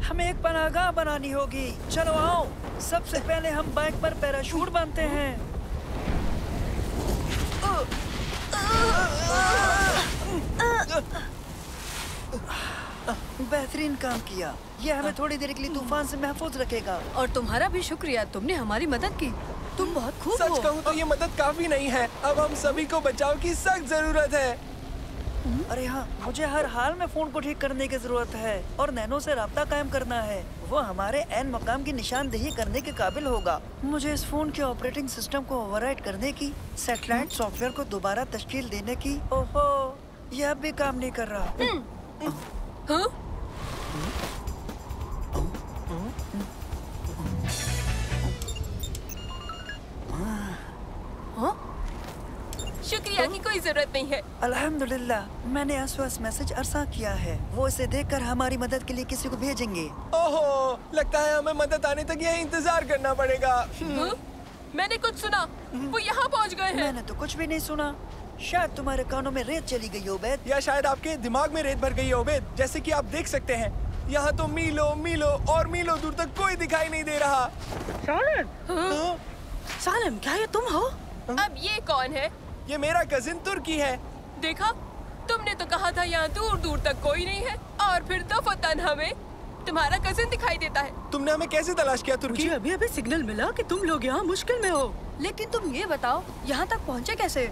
हमें एक पनाहगाह बनानी होगी। चलो आओ, सबसे पहले हम बाइक पर पैराशूट बांधते हैं। बेहतरीन काम किया। ये हमें थोड़ी देर के लिए तूफान से महफूज रखेगा। और तुम्हारा भी शुक्रिया, तुमने हमारी मदद की। तुम बहुत खूब हो। सच कहूँ तो ये मदद काफी नहीं है। अब हम सभी को बचाव की सख्त जरूरत है। अरे हाँ, मुझे हर हाल में फोन को ठीक करने की जरूरत है और नैनो से राब्ता कायम करना है। वो हमारे ऐन मकाम की निशानदेही करने के काबिल होगा। मुझे इस फोन के ऑपरेटिंग सिस्टम को ओवरराइट करने की, सैटेलाइट सॉफ्टवेयर को दोबारा तश्कील देने की। ओहो, यह अब भी काम नहीं कर रहा। हाँ? हाँ? शुक्रिया की कोई जरूरत नहीं है। अल्हम्दुलिल्लाह, मैंने एसओएस मैसेज अरसा किया है। वो इसे देखकर हमारी मदद के लिए किसी को भेजेंगे। ओहो, लगता है हमें मदद आने तक यही इंतजार करना पड़ेगा। हाँ? मैंने कुछ सुना, वो यहाँ पहुँच गए हैं। मैंने तो कुछ भी नहीं सुना। शायद तुम्हारे कानों में रेत चली गई उबैद। या शायद आपके दिमाग में रेत भर गई है उबैद। जैसे कि आप देख सकते हैं, यहाँ तो मीलों मीलों और मीलों दूर तक कोई दिखाई नहीं दे रहा। सालिम, सालिम, क्या ये तुम हो? अब ये कौन है? ये मेरा कजिन तुर्की है। देखा, तुमने तो कहा था यहाँ दूर दूर तक कोई नहीं है, और फिर दफतन हमें तुम्हारा कजिन दिखाई देता है। तुमने हमें कैसे तलाश किया तुर्की? मुझे अभी अभी सिग्नल मिला कि तुम लोग यहाँ मुश्किल में हो। लेकिन तुम ये बताओ, यहाँ तक पहुँचे कैसे?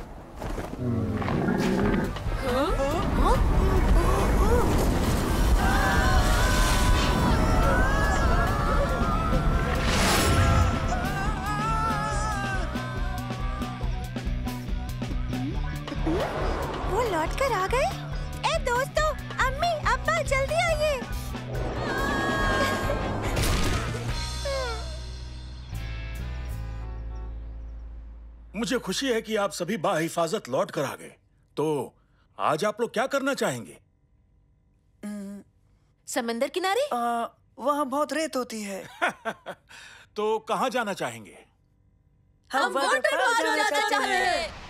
वो लौट कर आ गए। ए दोस्तों, अम्मी, अब्बा, जल्दी आइए। मुझे खुशी है कि आप सभी बाहिफाजत लौट कर आ गए। तो आज आप लोग क्या करना चाहेंगे? समंदर किनारे? वहाँ बहुत रेत होती है। तो कहाँ जाना चाहेंगे? हम वाटर पार्क जाना चाहते हैं।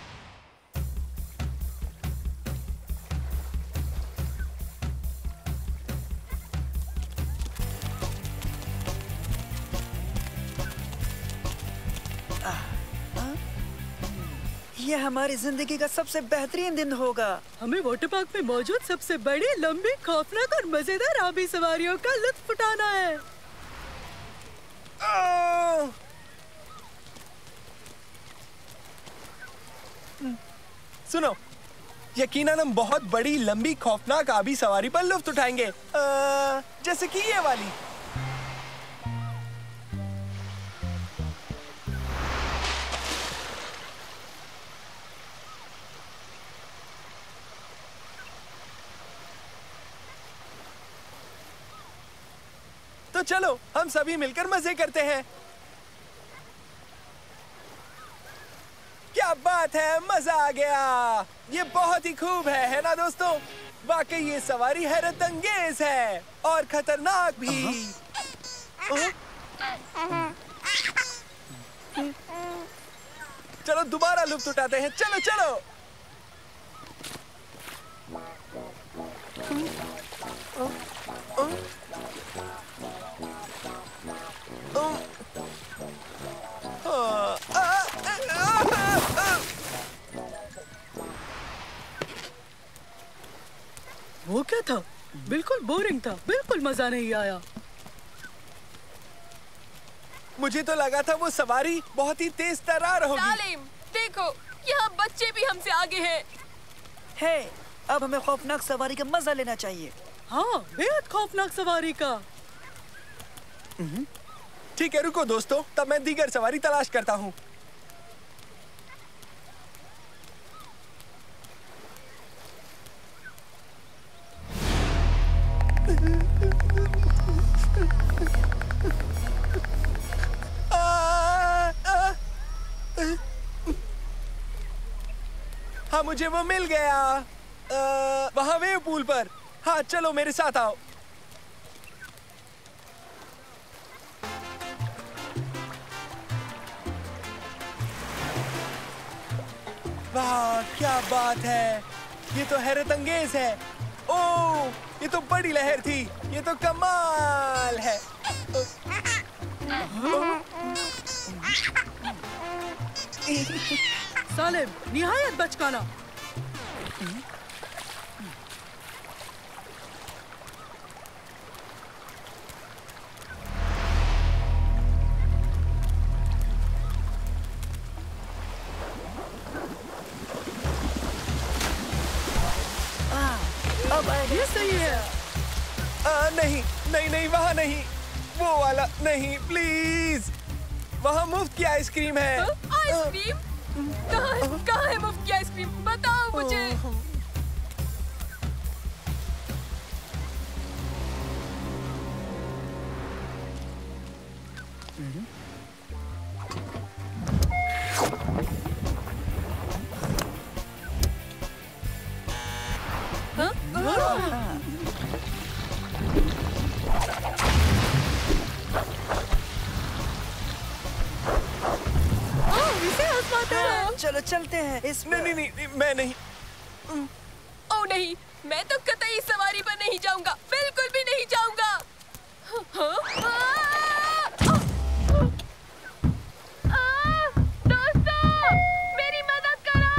ये हमारी जिंदगी का सबसे बेहतरीन दिन होगा। हमें वाटर पार्क में मौजूद सबसे बड़ी, लंबी, खौफनाक और मजेदार आबी सवारियों का लुत्फ उठाना है। सुनो, यकीनन हम बहुत बड़ी, लंबी, खौफनाक आबी सवारी पर लुत्फ उठाएंगे। जैसे कि ये वाली। तो चलो हम सभी मिलकर मजे करते हैं। क्या बात है, मजा आ गया। ये बहुत ही खूब है ना दोस्तों? वाकई ये सवारी हैरत अंगेज है और खतरनाक भी। चलो दोबारा लुत्फ उठाते हैं। चलो चलो। वो क्या था? बिल्कुल बोरिंग था, बिल्कुल मजा नहीं आया। मुझे तो लगा था वो सवारी बहुत ही तेज तर्रार होगी। सालिम, देखो, यहाँ बच्चे भी हमसे आगे हैं। हे, अब हमें खौफनाक सवारी का मजा लेना चाहिए। हाँ, बेहद खौफनाक सवारी का। ठीक है, रुको दोस्तों, तब मैं दीगर सवारी तलाश करता हूँ। हाँ, मुझे वो मिल गया। वहाँ वेव पूल पर। हाँ, चलो मेरे साथ आओ। वाह, क्या बात है। ये तो हैरत अंगेज है। ओह, ये तो बड़ी लहर थी। ये तो कमाल है। सालिम, निहायत बचकाना। अब आएगा। ये सही है। नहीं नहीं नहीं, वहाँ नहीं, वो वाला नहीं, प्लीज। वहाँ मुफ्त की आइसक्रीम है। आइसक्रीम? कहाँ है मुफ्त की आइसक्रीम? बताओ मुझे। इसे आजमाते हैं। चलो चलते हैं इस नहीं नहीं नहीं, मैं नहीं। ओ नहीं, मैं तो कतई इस सवारी पर नहीं जाऊंगा, बिल्कुल भी नहीं जाऊंगा। दोस्तों, मेरी मदद करो।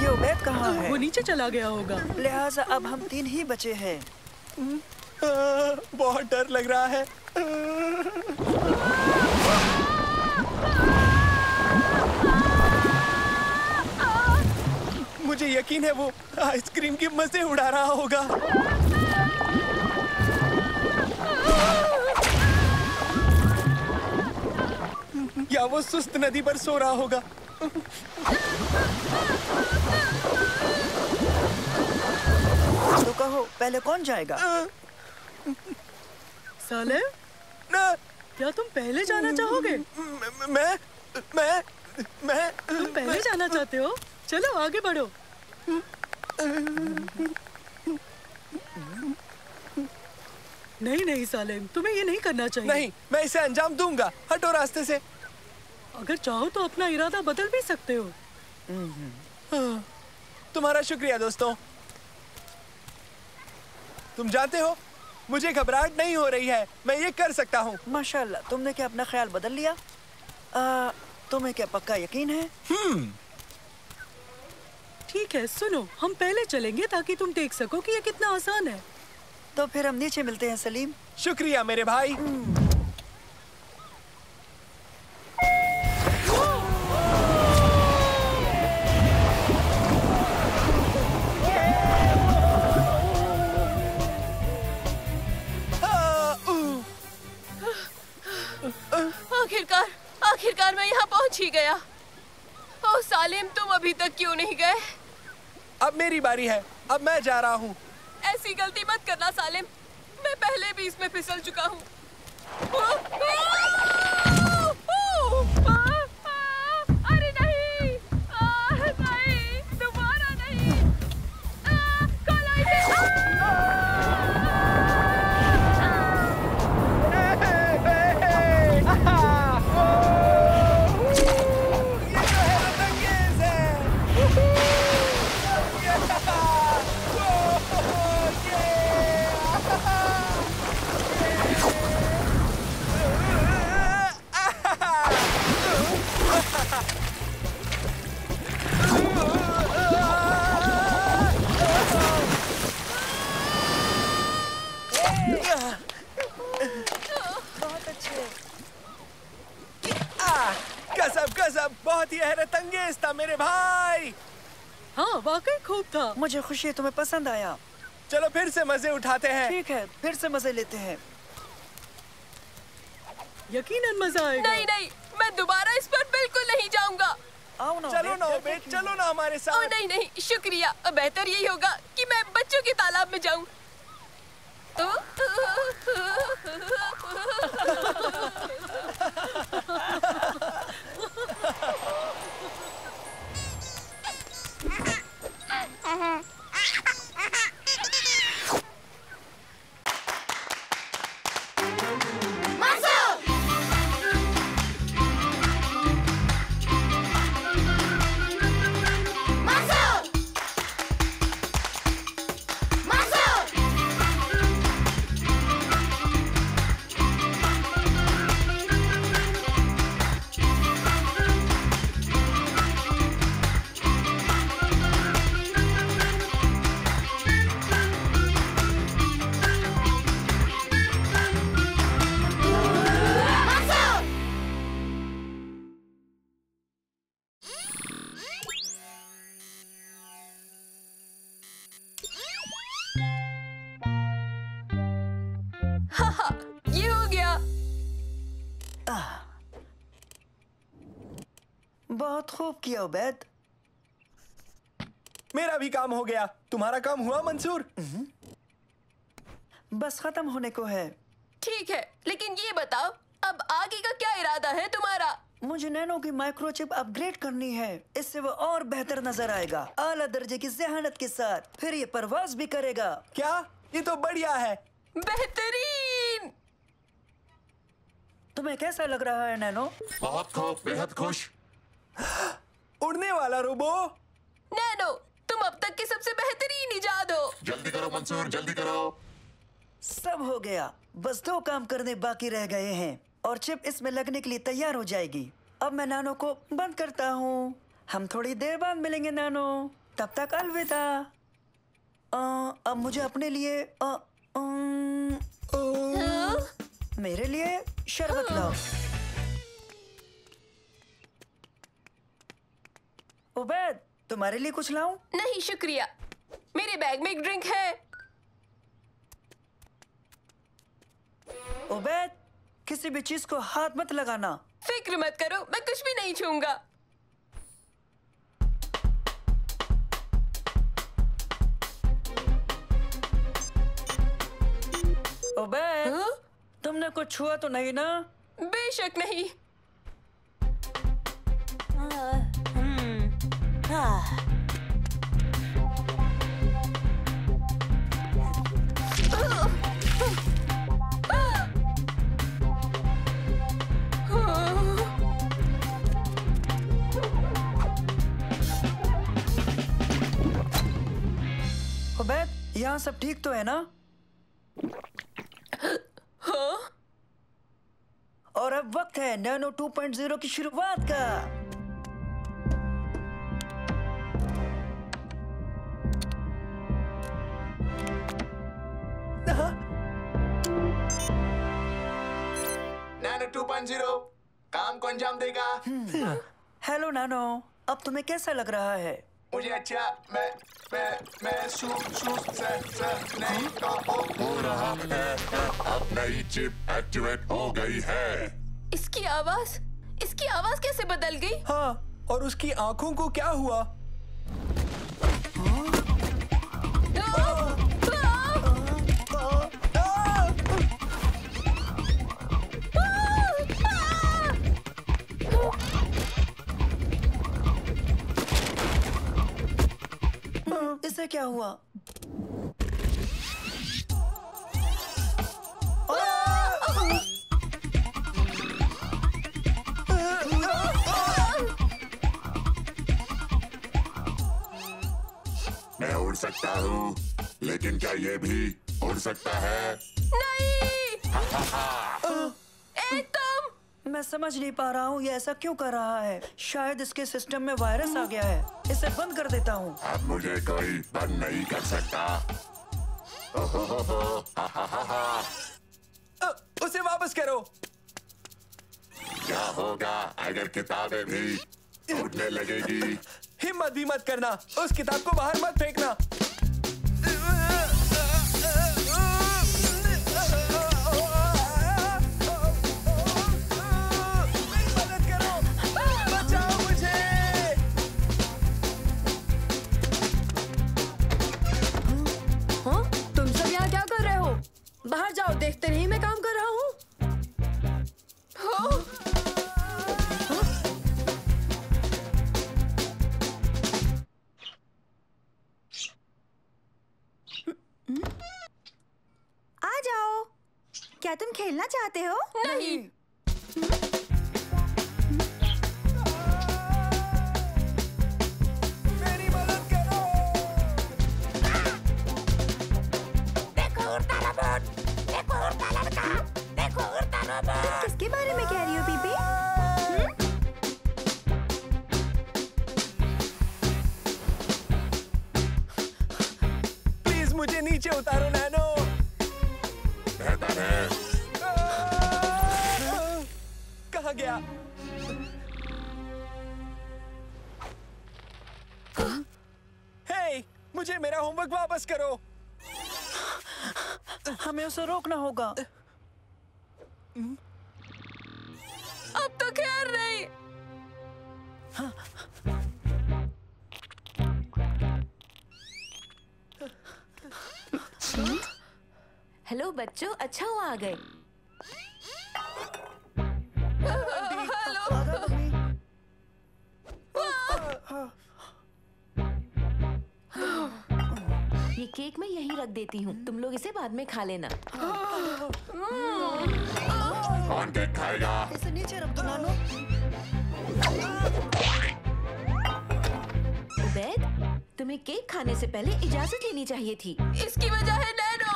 ये उबैद कहाँ है? वो नीचे चला गया होगा। लिहाजा अब हम 3 ही बचे हैं। बहुत डर लग रहा है। मुझे यकीन है वो आइसक्रीम की मजे उड़ा रहा होगा। या वो सुस्त नदी पर सो रहा होगा। तो कहो पहले कौन जाएगा? सालिम, ना, क्या तुम पहले जाना चाहोगे? मैं तुम पहले जाना चाहते हो? चलो आगे बढ़ो। नहीं नहीं सालिम, तुम्हें ये नहीं करना चाहिए। नहीं, मैं इसे अंजाम दूंगा। हटो रास्ते से। अगर चाहो तो अपना इरादा बदल भी सकते हो। तुम्हारा शुक्रिया दोस्तों। तुम जानते हो, मुझे घबराहट नहीं हो रही है। मैं ये कर सकता हूँ। माशाल्लाह, तुमने क्या अपना ख्याल बदल लिया? तुम्हें क्या पक्का यकीन है? ठीक है, सुनो, हम पहले चलेंगे ताकि तुम देख सको कि ये कितना आसान है। तो फिर हम नीचे मिलते हैं सलीम। शुक्रिया मेरे भाई। आखिरकार मैं यहाँ पहुँच ही गया। ओ सालिम, तुम अभी तक क्यों नहीं गए? अब मेरी बारी है। अब मैं जा रहा हूँ। ऐसी गलती मत करना सालिम, मैं पहले भी इसमें फिसल चुका हूँ। अरे नहीं, नहीं, दोबारा नहीं। बहुत ही हैरत अंगेज था मेरे भाई। हाँ, वाकई खूब था। मुझे खुशी है तुम्हें पसंद आया। चलो फिर से मजे उठाते हैं। ठीक है, फिर से मजे लेते हैं। यकीनन मजा आएगा। नहीं नहीं, मैं दोबारा इस पर बिल्कुल नहीं जाऊंगा। आओ ना, चलो ना उबैद, चलो ना हमारे ओ साथ। नहीं नहीं, शुक्रिया। बेहतर यही होगा कि मैं बच्चों के तालाब में जाऊं। बहुत खूब किया उबैद। मेरा भी काम हो गया। तुम्हारा काम हुआ मंसूर? बस खत्म होने को है। ठीक है, लेकिन ये बताओ अब आगे का क्या इरादा है तुम्हारा? मुझे नैनो की माइक्रोचिप अपग्रेड करनी है। इससे वो और बेहतर नजर आएगा, आला दर्जे की ज़हानत के साथ। फिर ये परवाज भी करेगा। क्या? ये तो बढ़िया है। बेहतरीन। तुम्हें कैसा लग रहा है नैनो? बहुत खूब, बेहद खुश। उड़ने वाला रोबो। नैनो, तुम अब तक की सबसे बेहतरीन इजाद हो। जल्दी करो मंसूर, जल्दी करो। सब हो गया, बस 2 काम करने बाकी रह गए हैं और चिप इसमें लगने के लिए तैयार हो जाएगी। अब मैं नैनो को बंद करता हूँ। हम थोड़ी देर बाद मिलेंगे नैनो, तब तक अलविदा। अब मुझे अपने लिए मेरे लिए शरबत लाओ। उबैद, तुम्हारे लिए कुछ लाऊं? नहीं शुक्रिया, मेरे बैग में एक ड्रिंक है। उबैद, किसी भी चीज को हाथ मत लगाना। फिक्र मत करो, मैं कुछ भी नहीं छूंगा। उबैद, हाँ? तुमने कुछ छुआ तो नहीं ना? बेशक नहीं। उबैद, यहाँ सब ठीक तो है ना? हाँ? और अब वक्त है नैनो 2.0 की शुरुआत का। नैनो 2.0 काम को अंजाम देगा। हेलो नैनो, अब तुम्हें कैसा लग रहा है? मुझे अच्छा, मैं से नहीं हो रहा है। अब नई चिप एक्टिवेट हो गई है। इसकी आवाज कैसे बदल गई? हाँ, और उसकी आंखों को क्या हुआ? इसे क्या हुआ? मैं उड़ सकता हूँ, लेकिन क्या ये भी उड़ सकता है? नहीं! ए तुम! मैं समझ नहीं पा रहा हूँ ये ऐसा क्यों कर रहा है। शायद इसके सिस्टम में वायरस आ गया है। इसे बंद कर देता हूँ। अब मुझे कोई बंद नहीं कर सकता। उसे वापस करो। क्या होगा अगर किताबें भी उड़ने लगेगी? हिम्मत भी मत करना, उस किताब को बाहर मत फेंकना। मेरी मदद करो, बचाओ मुझे। हाँ? तुम सब यहाँ क्या कर रहे हो? बाहर जाओ, देखते नहीं मैं काम कर रहा हूँ। आ जाओ। क्या तुम खेलना चाहते हो? नहीं! मेरी मदद करो। किसके बारे में कह रही हो बीबी? प्लीज मुझे नीचे उतारो नैनो। बेहतर है। कहाँ गया? हे, मुझे मेरा होमवर्क वापस करो। हमें उसे रोकना होगा। अब तो खैर नहीं। हेलो बच्चों, अच्छा हुआ आ गए। ये केक मैं यहीं रख देती हूँ, तुम लोग इसे बाद में खा लेना। कौन केक खाएगा? इसे नीचे रख दो नानो। उबैद, तुम्हें केक खाने से पहले इजाजत लेनी चाहिए थी। इसकी वजह है नैनो।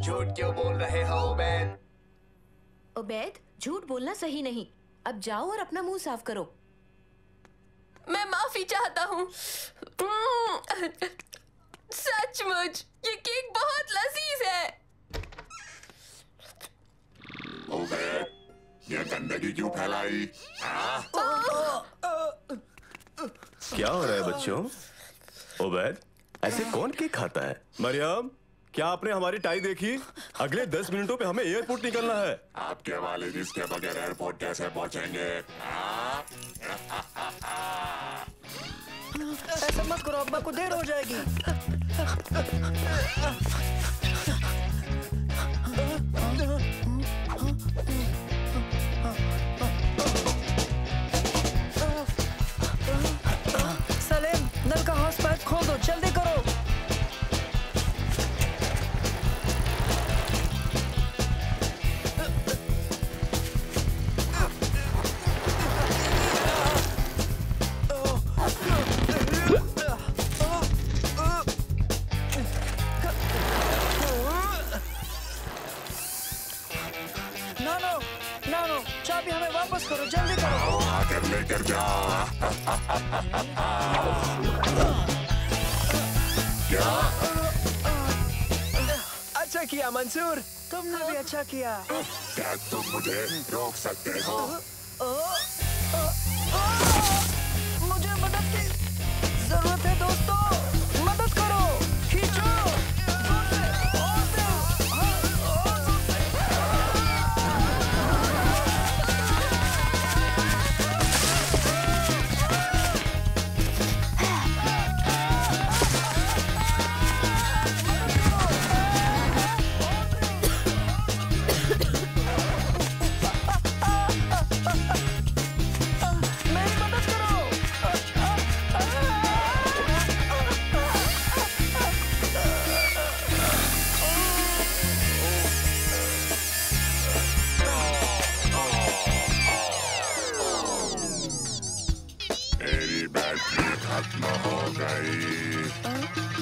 झूठ क्यों बोल रहे हो उबैद? उबैद, झूठ बोलना सही नहीं। अब जाओ और अपना मुंह साफ करो। मैं माफी चाहता हूँ। सचमुच ये केक बहुत लजीज है। उबैद, ये गंदगी क्यों फैलाई? क्या हो रहा है बच्चों? उबैद, ऐसे कौन केक खाता है? मरियम, क्या आपने हमारी टाई देखी? अगले 10 मिनटों पे हमें एयरपोर्ट निकलना है। आपके वालिद इसके बगैर एयरपोर्ट कैसे पहुंचेंगे? ऐसा मत करो, अब्बा को देर हो जाएगी। सलीम, नल का हॉस पाइप खोल दो, जल्दी करो। नानो, चाबी हमें वापस करो, जल्दी करो। आकर लेकर जाओ। क्या? अच्छा किया मंसूर, तुमने भी अच्छा किया। क्या तुम मुझे रोक सकते हो? मुझे मदद की जरूरत है दोस्तों, मदद करो, खींचो।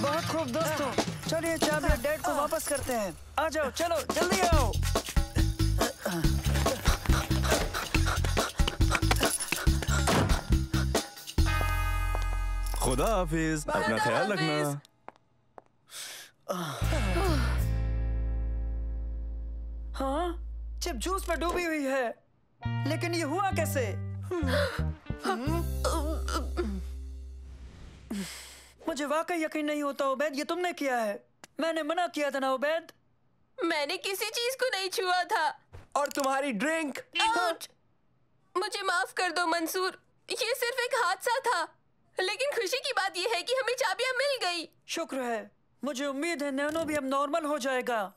बहुत खूब दोस्तों, चलिए चाबी डैड को वापस करते हैं। आ जाओ, चलो जल्दी आओ। खुदा हाफिज, अपना ख्याल रखना। हाँ, चिप जूस में डूबी हुई है, लेकिन ये हुआ कैसे? मुझे वाकई यकीन नहीं होता उबैद, ये तुमने किया है। मैंने मना किया था ना उबैद। मैंने किसी चीज को नहीं छुआ था। और तुम्हारी ड्रिंक? आउच! मुझे माफ कर दो मंसूर, ये सिर्फ एक हादसा था। लेकिन खुशी की बात ये है कि हमें चाबियां मिल गई। शुक्र है, मुझे उम्मीद है नैनो भी अब नॉर्मल हो जाएगा।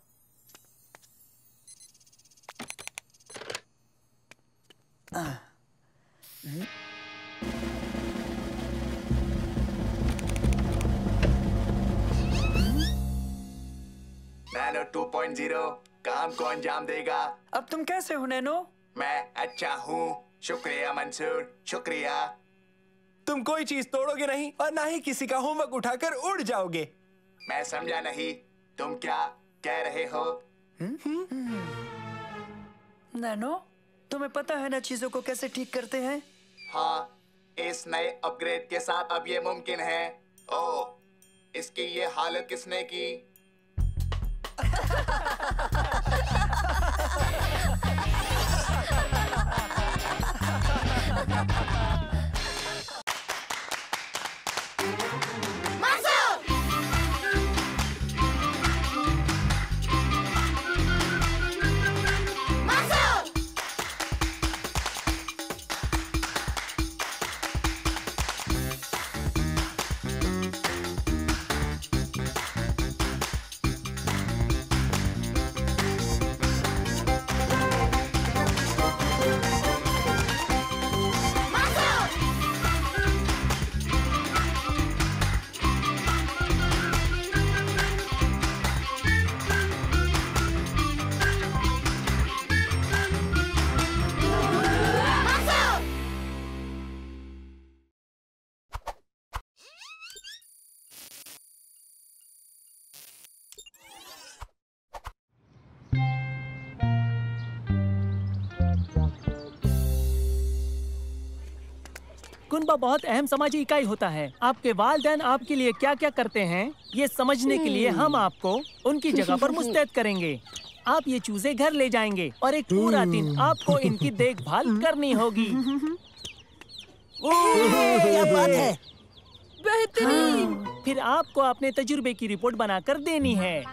नैनो 2.0 काम को अंजाम देगा। अब तुम कैसे हो नैनो? मैं अच्छा हूँ, शुक्रिया मंसूर, शुक्रिया। तुम कोई चीज तोड़ोगे नहीं और ना ही किसी का होमवर्क उठाकर उड़ जाओगे। मैं समझा नहीं, तुम क्या कह रहे हो? नैनो, तुम्हें पता है ना चीजों को कैसे ठीक करते हैं? हाँ, इस नए अपग्रेड के साथ अब ये मुमकिन है। ओह, इसकी ये हालत किसने की? कुनबा बहुत अहम समाजी इकाई होता है। आपके वालिदैन आपके लिए क्या क्या करते हैं ये समझने के लिए हम आपको उनकी जगह पर मुस्तैद करेंगे। आप ये चूजे घर ले जाएंगे और एक पूरा दिन आपको इनकी देखभाल करनी होगी। क्या बात है। बेहतरीन। फिर आपको अपने तजुर्बे की रिपोर्ट बनाकर देनी है।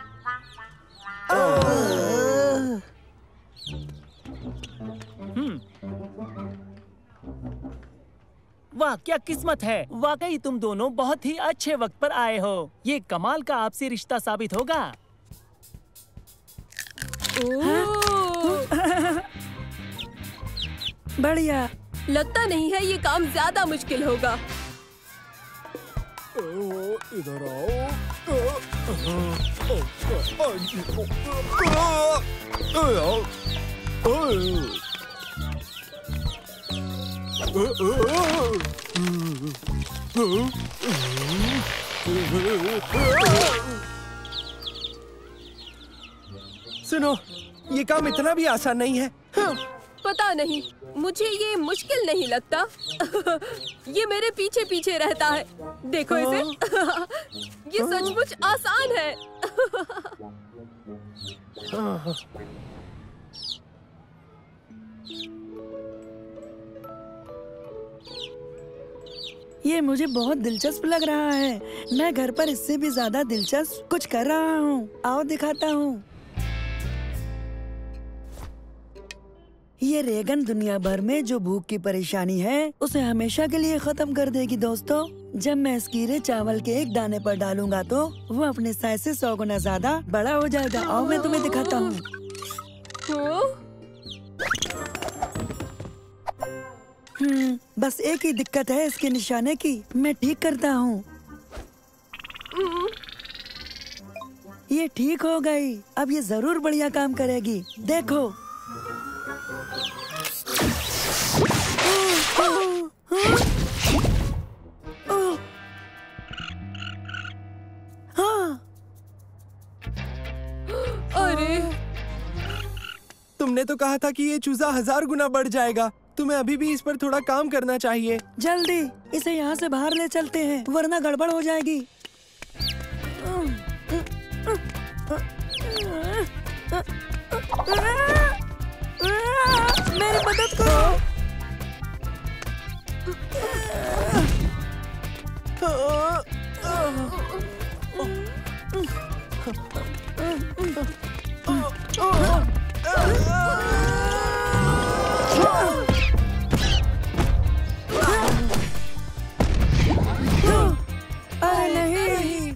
वाह क्या किस्मत है। वाकई तुम दोनों बहुत ही अच्छे वक्त पर आए हो। ये कमाल का आपसी रिश्ता साबित होगा। बढ़िया। लगता नहीं है ये काम ज्यादा मुश्किल होगा। इधर सुनो, ये काम इतना भी आसान नहीं है। पता नहीं, मुझे ये मुश्किल नहीं लगता। ये मेरे पीछे पीछे रहता है। देखो इसे। ये सचमुच आसान है। ये मुझे बहुत दिलचस्प लग रहा है। मैं घर पर इससे भी ज्यादा दिलचस्प कुछ कर रहा हूँ। आओ दिखाता हूँ। ये रेगन दुनिया भर में जो भूख की परेशानी है उसे हमेशा के लिए खत्म कर देगी दोस्तों। जब मैं इस कीड़े चावल के एक दाने पर डालूंगा तो वो अपने साइज से 100 गुना ज्यादा बड़ा हो जाएगा। आओ मैं तुम्हें दिखाता हूँ। बस एक ही दिक्कत है इसके निशाने की। मैं ठीक करता हूँ। ये ठीक हो गई। अब ये जरूर बढ़िया काम करेगी। देखो। अरे, तुमने तो कहा था कि ये चूजा 1000 गुना बढ़ जाएगा। तुम्हें अभी भी इस पर थोड़ा काम करना चाहिए। जल्दी इसे यहाँ से बाहर ले चलते हैं वरना गड़बड़ हो जाएगी। मेरी मदद करो। अरे नहीं।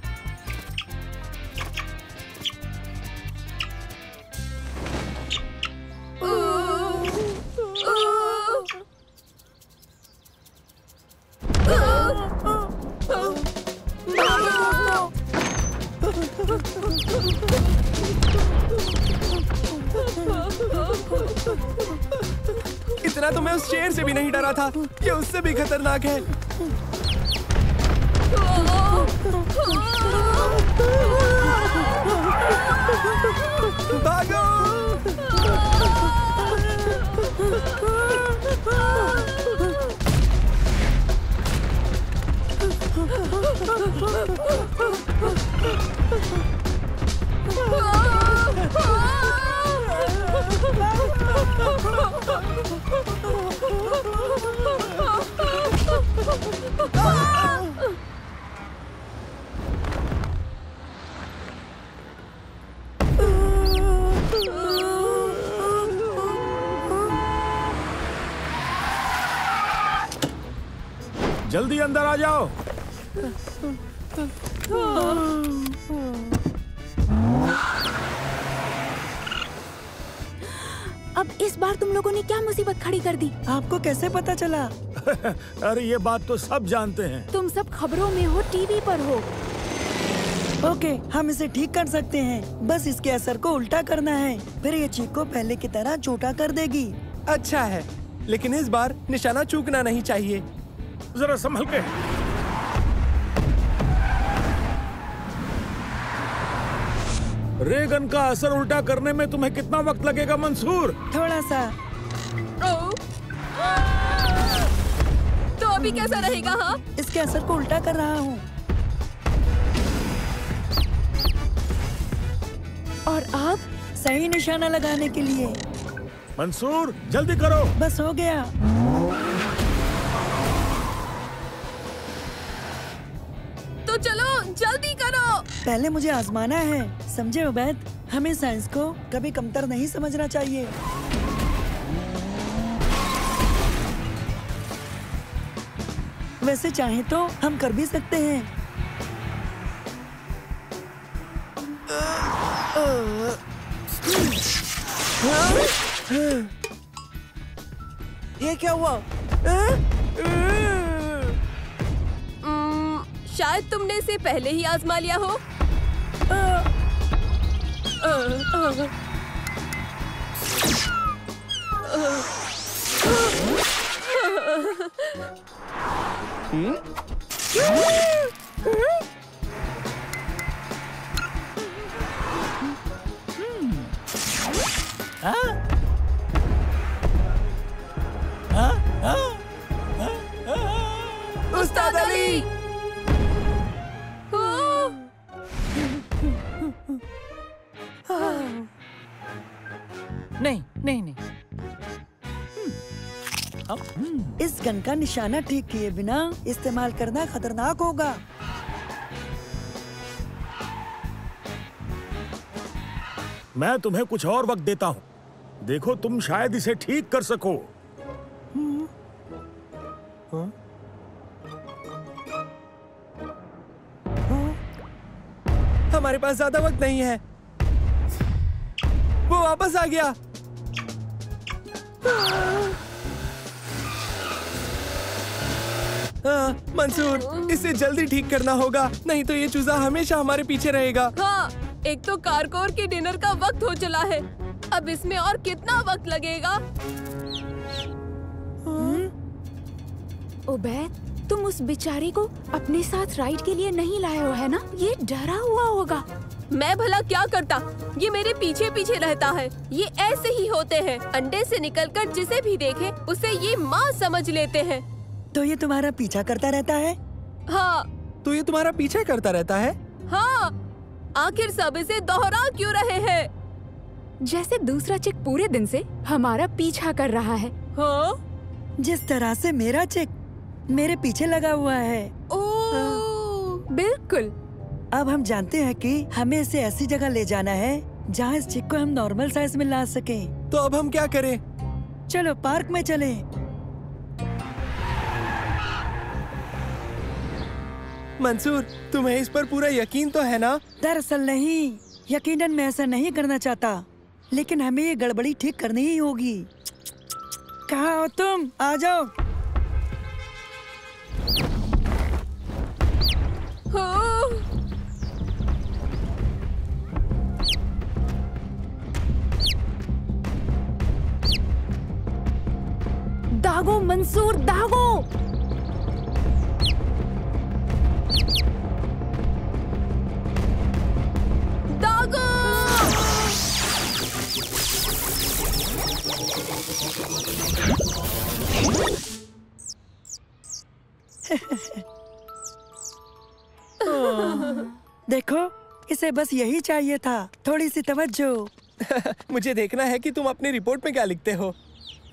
इतना तो मैं उस शेर से भी नहीं डरा था। ये उससे भी खतरनाक है। भागो! जल्दी अंदर आ जाओ। अब इस बार तुम लोगों ने क्या मुसीबत खड़ी कर दी? आपको कैसे पता चला? अरे ये बात तो सब जानते हैं। तुम सब खबरों में हो, टीवी पर हो। ओके, हम इसे ठीक कर सकते हैं। बस इसके असर को उल्टा करना है, फिर ये चीक को पहले की तरह छोटा कर देगी। अच्छा है, लेकिन इस बार निशाना चूकना नहीं चाहिए। जरा संभल के। रेगन का असर उल्टा करने में तुम्हें कितना वक्त लगेगा मंसूर? थोड़ा सा। तो अब अभी कैसा रहेगा? हाँ, इसके असर को उल्टा कर रहा हूँ। और अब सही निशाना लगाने के लिए। मंसूर जल्दी करो। बस हो गया। तो चलो जल्दी करो। पहले मुझे आजमाना है, समझे उबैद? हमें साइंस को कभी कमतर नहीं समझना चाहिए। वैसे चाहे तो हम कर भी सकते हैं। ये क्या हुआ? शायद तुमने इसे पहले ही आजमा लिया हो। उस्ताद अली! नहीं नहीं नहीं। इस गन का निशाना ठीक किए बिना इस्तेमाल करना खतरनाक होगा। मैं तुम्हें कुछ और वक्त देता हूँ। देखो तुम शायद इसे ठीक कर सको। हमारे पास ज्यादा वक्त नहीं है। वो वापस आ गया। मंसूर, इसे जल्दी ठीक करना होगा, नहीं तो ये चूजा हमेशा हमारे पीछे रहेगा। हाँ, एक तो कारकोर के डिनर का वक्त हो चला है। अब इसमें और कितना वक्त लगेगा? उबैद, तुम उस बेचारे को अपने साथ राइड के लिए नहीं लाए हो, है ना? ये डरा हुआ होगा। मैं भला क्या करता? ये मेरे पीछे पीछे रहता है। ये ऐसे ही होते हैं, अंडे से निकलकर जिसे भी देखे उसे ये माँ समझ लेते हैं। तो ये तुम्हारा पीछा करता रहता है? हाँ। तो ये तुम्हारा पीछा करता रहता है? हाँ। आखिर सब इसे दोहरा क्यों रहे हैं? जैसे दूसरा चिक पूरे दिन से हमारा पीछा कर रहा है। हाँ? जिस तरह से मेरा चिक मेरे पीछे लगा हुआ है। बिल्कुल। अब हम जानते हैं कि हमें इसे ऐसी जगह ले जाना है जहाँ इस चिक को हम नॉर्मल साइज में ला सकें। तो अब हम क्या करें? चलो पार्क में चलें। मंसूर, तुम्हें इस पर पूरा यकीन तो है ना? दरअसल नहीं, यकीनन मैं ऐसा नहीं करना चाहता, लेकिन हमें ये गड़बड़ी ठीक करनी ही होगी। कहाँ हो तुम? आ जाओ। दागो मंसूर, दागो। दागो। देखो, इसे बस यही चाहिए था, थोड़ी सी तवज्जो। मुझे देखना है कि तुम अपनी रिपोर्ट में क्या लिखते हो।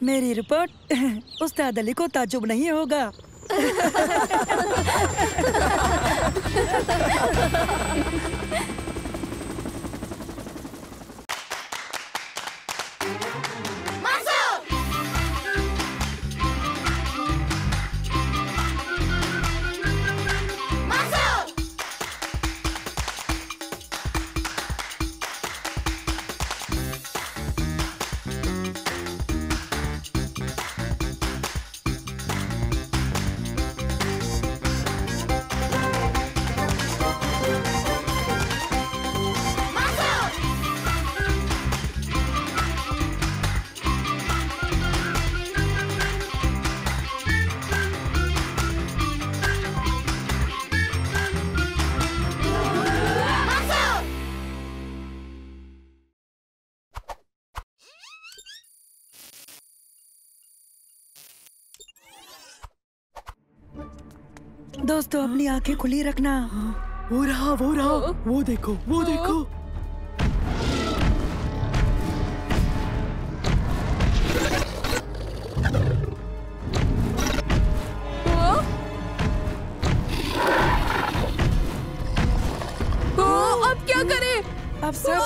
मेरी रिपोर्ट उस्ताद अली को ताज्जुब नहीं होगा। दोस्तों अपनी आंखें खुली रखना। वो रहा, वो देखो, वो देखो। अब क्या करें? अब सब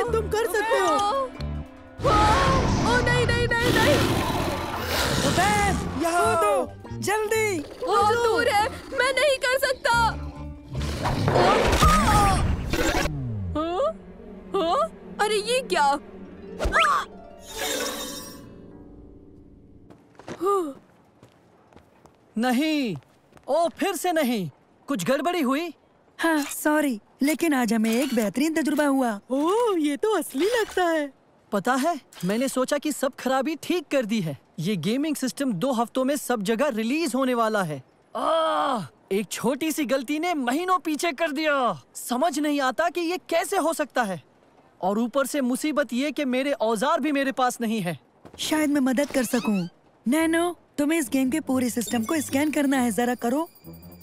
तुम कर सकते हो। ओ नहीं नहीं नहीं नहीं। यहाँ दो, जल्दी। वो दूर है, मैं नहीं कर सकता। अरे ये क्या? नहीं, ओ फिर से नहीं। कुछ गड़बड़ी हुई? हाँ सॉरी, लेकिन आज हमें एक बेहतरीन तजुर्बा हुआ। ओह ये तो असली लगता है। पता है, मैंने सोचा कि सब खराबी ठीक कर दी है। ये गेमिंग सिस्टम 2 हफ्तों में सब जगह रिलीज होने वाला है। एक छोटी सी गलती ने महीनों पीछे कर दिया। समझ नहीं आता कि ये कैसे हो सकता है। और ऊपर से मुसीबत ये कि मेरे औजार भी मेरे पास नहीं है। शायद मैं मदद कर सकूं। नैनो, तुम्हें इस गेम के पूरे सिस्टम को स्कैन करना है, जरा करो।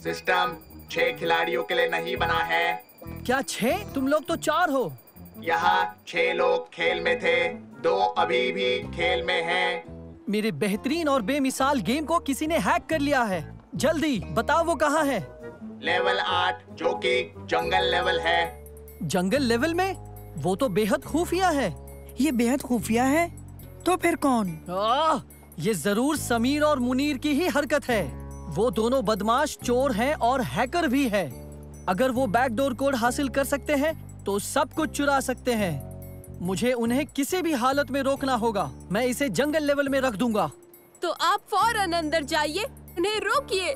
सिस्टम 6 खिलाड़ियों के लिए नहीं बना है। क्या 6? तुम लोग तो 4 हो। यहाँ 6 लोग खेल में थे, 2 अभी भी खेल में हैं। मेरे बेहतरीन और बेमिसाल गेम को किसी ने हैक कर लिया है। जल्दी बताओ वो कहाँ है? लेवल 8 जो कि जंगल लेवल है। जंगल लेवल में? वो तो बेहद खुफिया है। ये बेहद खुफिया है? तो फिर कौन? ये जरूर समीर और मुनीर की ही हरकत है। वो दोनों बदमाश चोर हैं और हैकर भी है। अगर वो बैकडोर कोड हासिल कर सकते हैं तो सब कुछ चुरा सकते हैं। मुझे उन्हें किसी भी हालत में रोकना होगा। मैं इसे जंगल लेवल में रख दूंगा। तो आप फौरन अंदर जाइए, उन्हें रोकिए।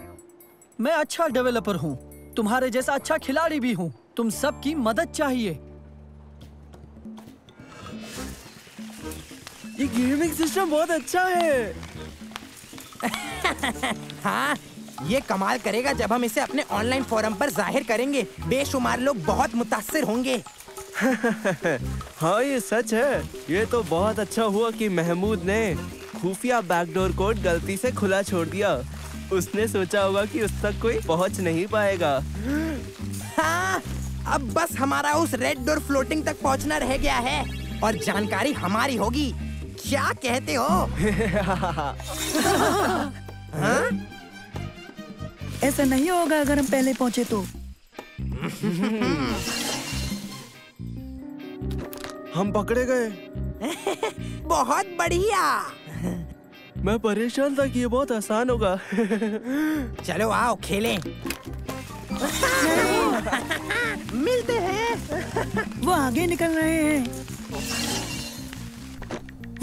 मैं अच्छा डेवलपर हूँ, तुम्हारे जैसा अच्छा खिलाड़ी भी हूँ। तुम सबकी मदद चाहिए। ये गेमिंग सिस्टम बहुत अच्छा है। हाँ, ये कमाल करेगा जब हम इसे अपने ऑनलाइन फोरम पर जाहिर करेंगे। बेशुमार लोग बहुत मुतासिर होंगे। हाँ ये सच है। ये तो बहुत अच्छा हुआ कि महमूद ने खुफिया बैकडोर कोड गलती से खुला छोड़ दिया। उसने सोचा होगा कि उस तक कोई पहुंच नहीं पाएगा। हाँ, अब बस हमारा उस रेड डोर फ्लोटिंग तक पहुंचना रह गया है और जानकारी हमारी होगी। क्या कहते हो? हाँ? ऐसा नहीं होगा अगर हम पहले पहुंचे तो। हम पकड़े गए। बहुत बढ़िया। मैं परेशान था कि ये बहुत आसान होगा। चलो आओ खेलें। मिलते हैं। वो आगे निकल रहे हैं।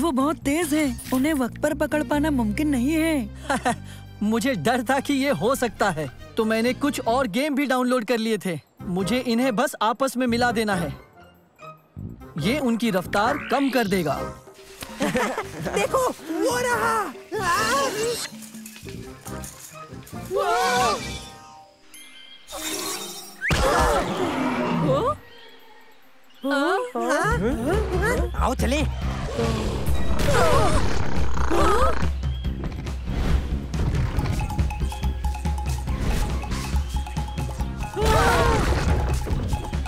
वो बहुत तेज हैं। उन्हें वक्त पर पकड़ पाना मुमकिन नहीं है। मुझे डर था कि ये हो सकता है, तो मैंने कुछ और गेम भी डाउनलोड कर लिए थे। मुझे इन्हें बस आपस में मिला देना है। ये उनकी रफ्तार कम कर देगा। देखो वो रहा। आओ चलें।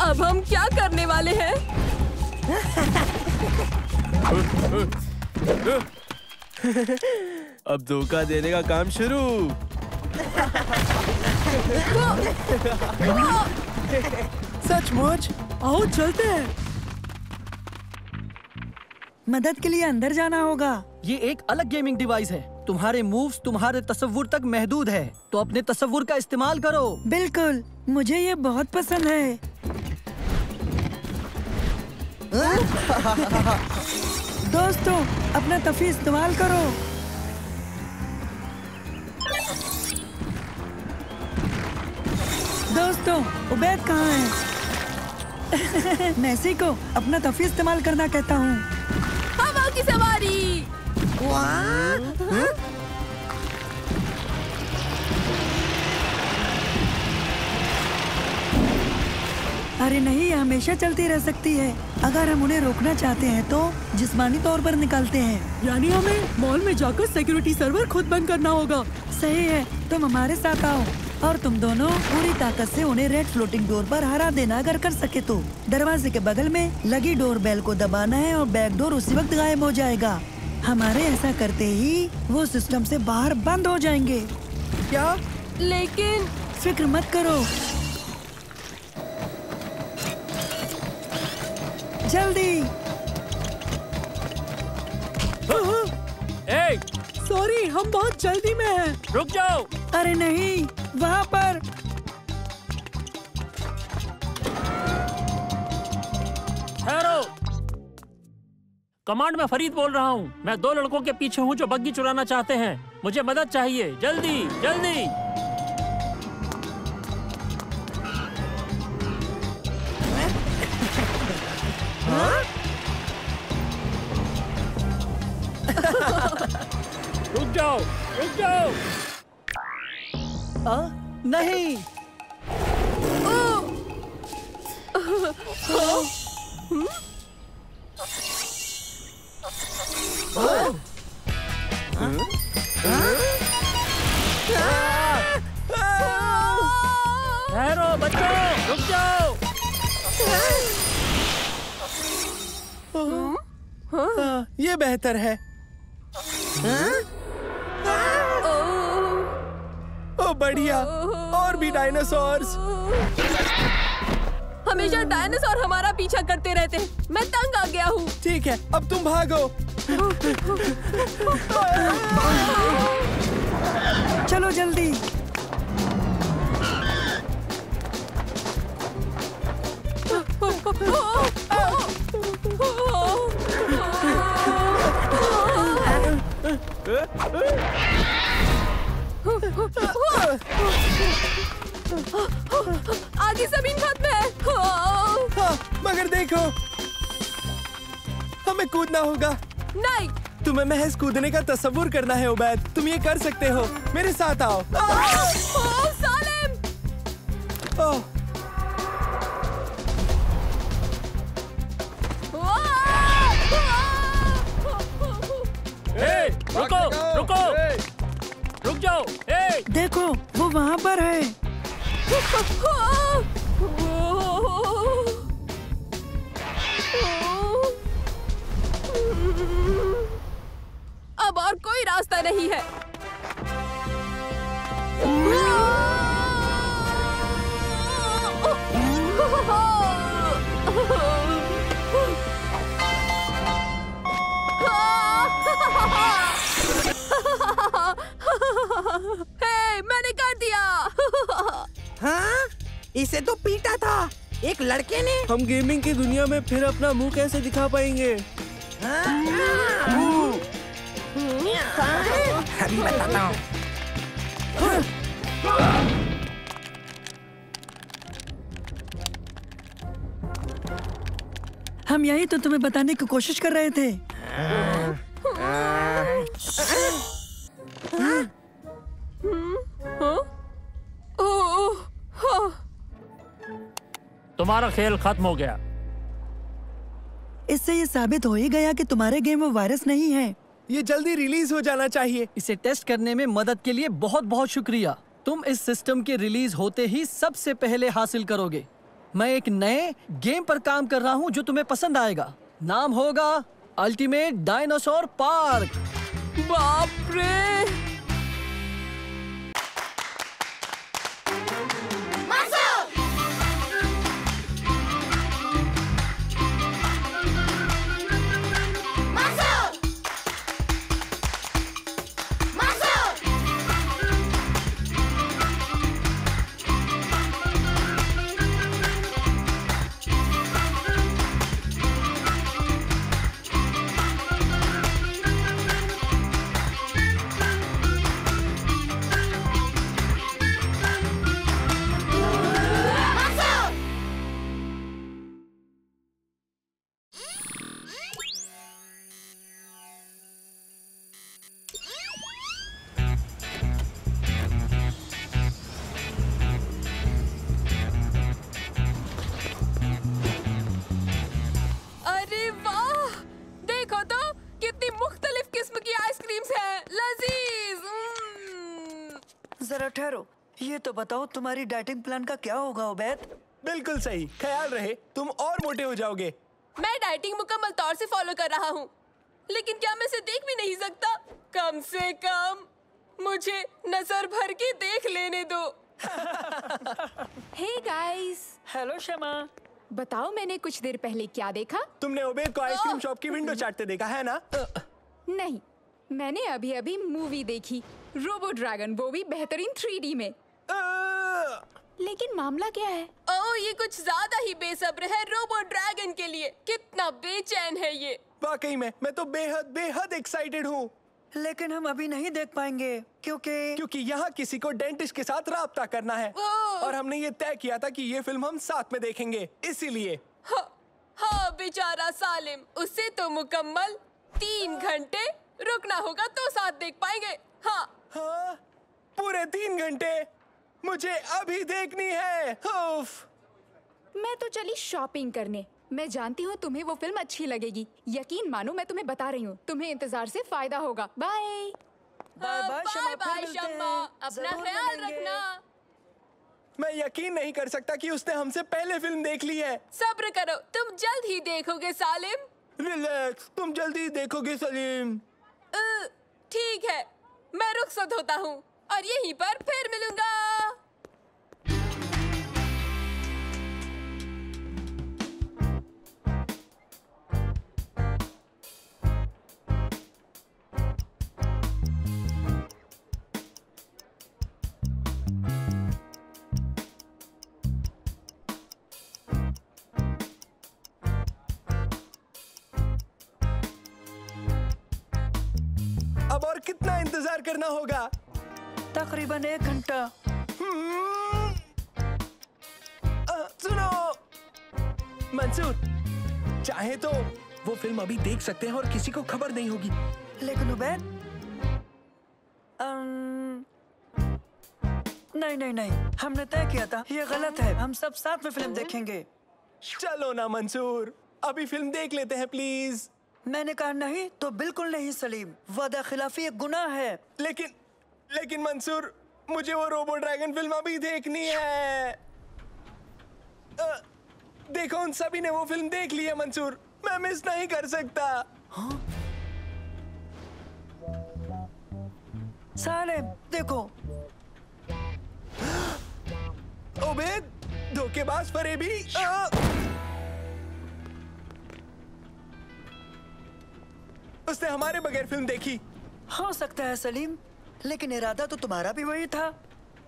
अब हम क्या करने वाले हैं? अब धोखा देने का काम शुरू। सचमुच? आओ चलते हैं। मदद के लिए अंदर जाना होगा। ये एक अलग गेमिंग डिवाइस है। तुम्हारे मूव्स तुम्हारे तसव्वुर तक महदूद है, तो अपने तसव्वुर का इस्तेमाल करो। बिल्कुल, मुझे ये बहुत पसंद है। दोस्तों, अपना तफी इस्तेमाल करो। दोस्तों, उबैद कहाँ है? मैं इसी को अपना तफी इस्तेमाल करना कहता हूँ। हवा की सवारी। अरे नहीं, ये हमेशा चलती रह सकती है। अगर हम उन्हें रोकना चाहते हैं तो जिस्मानी तौर पर निकालते हैं। यानी हमें मॉल में जाकर सिक्योरिटी सर्वर खुद बंद करना होगा। सही है, तुम हमारे साथ आओ और तुम दोनों पूरी ताकत से उन्हें रेड फ्लोटिंग डोर पर हरा देना अगर कर सके तो। दरवाजे के बगल में लगी डोर बेल को दबाना है और बैक डोर उसी वक्त गायब हो जाएगा। हमारे ऐसा करते ही वो सिस्टम से बाहर बंद हो जाएंगे। क्या? लेकिन फिक्र मत करो, जल्दी। सॉरी, हम बहुत जल्दी में हैं। रुक जाओ। अरे नहीं, वहाँ पर। ठहरो। कमांड में फरीद बोल रहा हूँ। मैं 2 लड़कों के पीछे हूँ जो बग्गी चुराना चाहते हैं। मुझे मदद चाहिए, जल्दी जल्दी। रुक जाओ, रुक जाओ। नहीं। ठहरो बच्चों, रुक जाओ। ये बेहतर है। ओ बढ़िया, और भी डायनासोर्स। हमेशा डायनासोर हमारा पीछा करते रहते हैं। मैं तंग आ गया हूँ। ठीक है, अब तुम भागो। चलो जल्दी। आगे जमीन खत्म है। हाँ, मगर देखो, हमें कूदना होगा। नहीं, तुम्हें महज कूदने का तस्वुर करना है उबैद। तुम ये कर सकते हो, मेरे साथ आओ। सालिम। रुको, रुको, रुक जाओ। देखो, वो वहाँ पर है। अब और कोई रास्ता नहीं है। मैंने कर दिया। हाँ? इसे तो पीटा था एक लड़के ने। हम गेमिंग की दुनिया में फिर अपना मुंह कैसे दिखा पाएंगे? अभी बताता हूँ। हम यही तो तुम्हें बताने की कोशिश कर रहे थे। तुम्हारा खेल खत्म हो गया। इससे ये साबित हो ही गया कि तुम्हारे गेम में वायरस नहीं है। ये जल्दी रिलीज हो जाना चाहिए। इसे टेस्ट करने में मदद के लिए बहुत बहुत शुक्रिया। तुम इस सिस्टम के रिलीज होते ही सबसे पहले हासिल करोगे। मैं एक नए गेम पर काम कर रहा हूँ जो तुम्हें पसंद आएगा। नाम होगा अल्टीमेट डायनासोर पार्क। बाप रे! ये तो बताओ तुम्हारी डाइटिंग प्लान का क्या होगा उबैद? बिल्कुल सही, ख्याल रहे तुम और मोटे हो जाओगे। मैं डाइटिंग मुकम्मल तौर से फॉलो कर रहा हूँ, लेकिन क्या मैं इसे देख भी नहीं सकता? कम से कम मुझे नजर भर के देख लेने दो। Hey guys. हेलो शमा। बताओ मैंने कुछ देर पहले क्या देखा? तुमने उबैद को आइसक्रीम शॉप की विंडो चाटते देखा है ना? नहीं, मैंने अभी अभी मूवी देखी, रोबो ड्रैगन, वो भी बेहतरीन 3D में। लेकिन मामला क्या है? ओह, ये कुछ ज्यादा ही बेसब्र है रोबो ड्रैगन के लिए। कितना बेचैन है ये। वाकई में मैं तो बेहद बेहद एक्साइटेड हूँ। लेकिन हम अभी नहीं देख पाएंगे क्योंकि यहाँ किसी को डेंटिस्ट के साथ राब्ता करना है और हमने ये तय किया था कि ये फिल्म हम साथ में देखेंगे, इसीलिए। हाँ बेचारा सालिम, उसे तो मुकम्मल 3 घंटे रुकना होगा तो साथ देख पाएंगे। हाँ पूरे 3 घंटे मुझे अभी देखनी है। मैं तो चली शॉपिंग करने। मैं जानती हूँ तुम्हें वो फिल्म अच्छी लगेगी। यकीन मानो, मैं तुम्हें बता रही हूँ, तुम्हें इंतजार से फायदा होगा। बाय बाय बाय शम्मा, अपना ख्याल रखना। मैं यकीन नहीं कर सकता कि उसने हमसे पहले फिल्म देख ली है। सब्र करो, तुम जल्द ही देखोगे सालिम। रिलैक्स, तुम जल्दी देखोगे सलीम। ठीक है, मैं रुखसत होता हूँ और यहीं पर फिर मिलूंगा। अब और कितना इंतजार करना होगा? तकरीबन 1 घंटा। सुनो मंसूर, चाहे तो वो फिल्म अभी देख सकते हैं और किसी को खबर नहीं होगी। लेकिन उबैद, नहीं, हमने तय किया था, ये गलत है। हम सब साथ में फिल्म देखेंगे। चलो ना मंसूर, अभी फिल्म देख लेते हैं प्लीज। मैंने कहा नहीं तो बिल्कुल नहीं सलीम, वादा खिलाफी एक गुनाह है। लेकिन मंसूर, मुझे वो रोबो ड्रैगन फिल्म अभी देखनी है। देखो, उन सभी ने वो फिल्म देख ली है मंसूर, मैं मिस नहीं कर सकता। सालिम देखो। उबैद, धोखेबाज फरेबी। उसने हमारे बगैर फिल्म देखी। हो सकता है सलीम, लेकिन इरादा तो तुम्हारा भी वही था।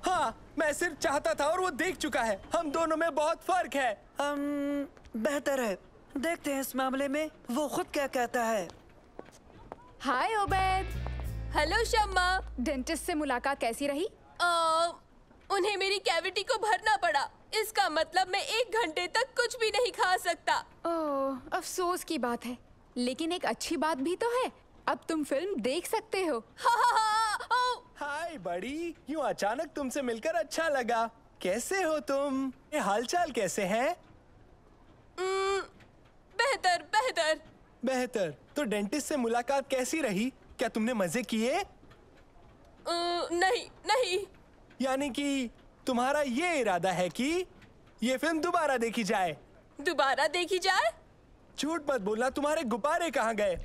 हाँ, मैं सिर्फ चाहता था और वो देख चुका है। हम दोनों में बहुत फर्क है। बेहतर है, देखते हैं इस मामले में वो खुद क्या कहता है। हाय उबैद। हेलो शम्मा। डेंटिस्ट से मुलाकात कैसी रही? उन्हें मेरी कैविटी को भरना पड़ा। इसका मतलब मैं 1 घंटे तक कुछ भी नहीं खा सकता। ओह, अफसोस की बात है, लेकिन एक अच्छी बात भी तो है, अब तुम फिल्म देख सकते हो। हाय बड़ी, यूँ अचानक तुमसे मिलकर अच्छा लगा। कैसे हो तुम? ये हालचाल कैसे हैं? बेहतर। तो डेंटिस्ट से मुलाकात कैसी रही? क्या तुमने मजे किए? नहीं। यानी कि तुम्हारा ये इरादा है कि ये फिल्म दोबारा देखी जाए? झूठ मत बोलना, तुम्हारे गुब्बारे कहाँ गए?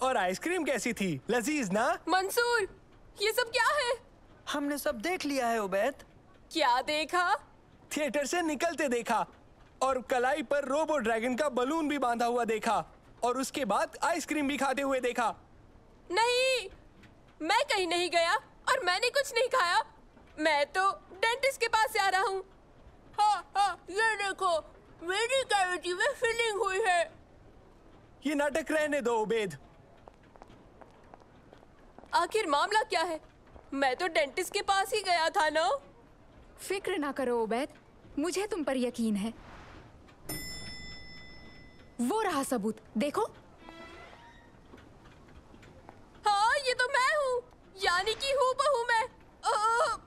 और आइसक्रीम कैसी थी? लजीज ना? मंसूर, ये सब क्या है? हमने सब देख लिया है उबैद। क्या देखा? थिएटर से निकलते देखा और कलाई पर रोबो ड्रैगन का बलून भी बांधा हुआ देखा और उसके बाद आइसक्रीम भी खाते हुए देखा। नहीं, मैं कहीं नहीं गया और मैंने कुछ नहीं खाया। मैं तो डेंटिस्ट के पास से आ रहा हूँ। हाँ, ये देखो, मेरी कैविटी में फिलिंग हुई है। ये नाटक रहने दो उबैद। आखिर मामला क्या है? मैं तो डेंटिस्ट के पास ही गया था ना। फिक्र ना करो उबैद, मुझे तुम पर यकीन है। वो रहा सबूत, देखो। हाँ, ये तो मैं हूँ, यानी कि हूबहू मैं।